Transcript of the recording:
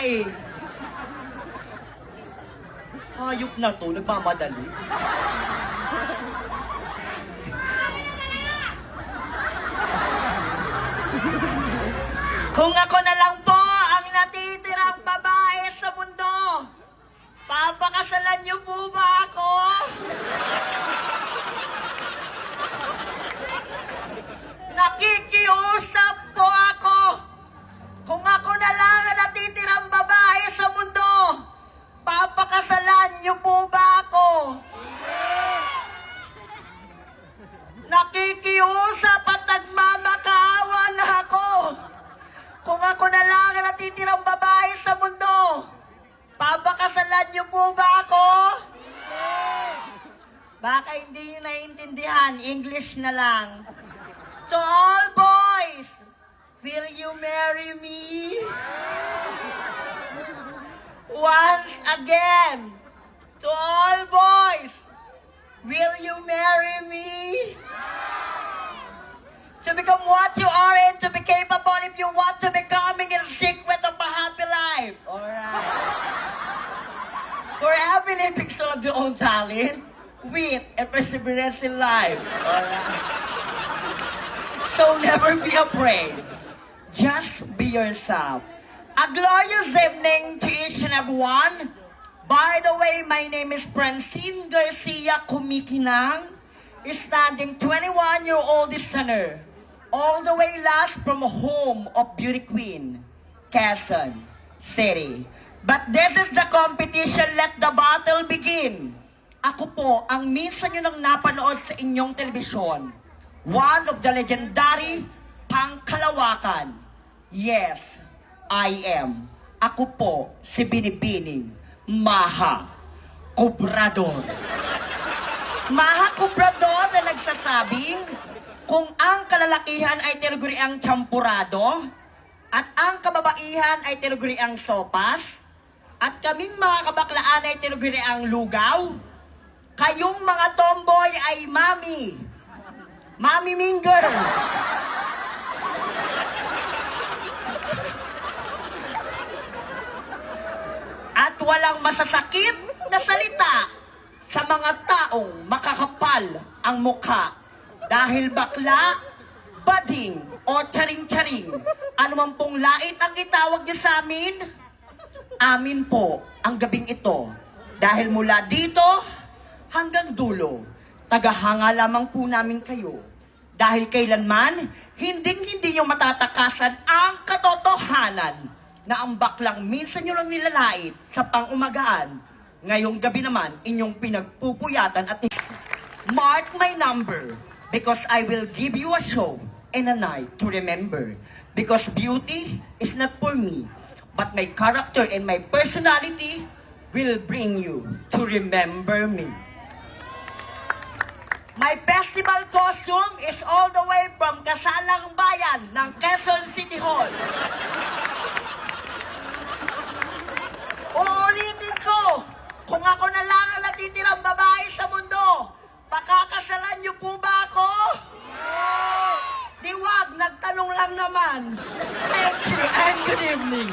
eh. Hayop na to, nagmamadali. Kung ako na lang po ang natitirang babae sa mundo, papakasalan niyo po ba ako? Nakikiusap po ako. Kung ako na lang ang natitirang babae sa mundo, papakasalan niyo po ba ako? Nakikiusap at nagmamakaawa na ako. Kung ako na lang ang natitirang babae sa mundo, papakasalan niyo po ba ako? Baka hindi niyo naiintindihan, English na lang. To all boys, will you marry me? Once again, to all boys, will you marry me? To become what you are and to be capable if you want to becoming in secret of a happy life. Alright. For every living soul of their own talent, wit, and perseverance in life. Alright. So never be afraid. Just be yourself. A glorious evening to each and everyone. By the way, my name is Francine Garcia Kumikinang, standing 21-year-old listener, all the way last from home of Beauty Queen, Quezon City. But this is the competition, let the battle begin. Ako po ang minsan nyo nang napanood sa inyong telebisyon. One of the legendary Pangkalawakan. Yes, I am. Ako po si Binibining Maha Cobrador. Maha Cobrador na nagsasabing kung ang kalalakihan ay tinaguriang champurado at ang kababaihan ay tinaguriang sopas at kaming mga kabaklaan ay tinaguriang lugaw, kayong mga tomboy ay mami. Mami Minger. At walang masasakit na salita sa mga taong makakapal ang mukha. Dahil bakla, bading, o charing-charing, anuman pong lait ang itawag niyo sa amin, amin po ang gabing ito. Dahil mula dito hanggang dulo, tagahanga lamang po namin kayo. Dahil kailanman, hindi nyo matatakasan ang katotohanan na ang baklang minsan nyo lang nilalait sa pang-umagaan. Ngayong gabi naman, inyong pinagpupuyatan at mark my number because I will give you a show and a night to remember. Because beauty is not for me, but my character and my personality will bring you to remember me. My festival costume is all the way from Kasalang Bayan ng Quezon City Hall. Uulitin ko, kung ako na lang ang natitirang babae sa mundo, pakakasalan niyo po ba ako? Di wag, nagtanong lang naman. Thank you and good evening.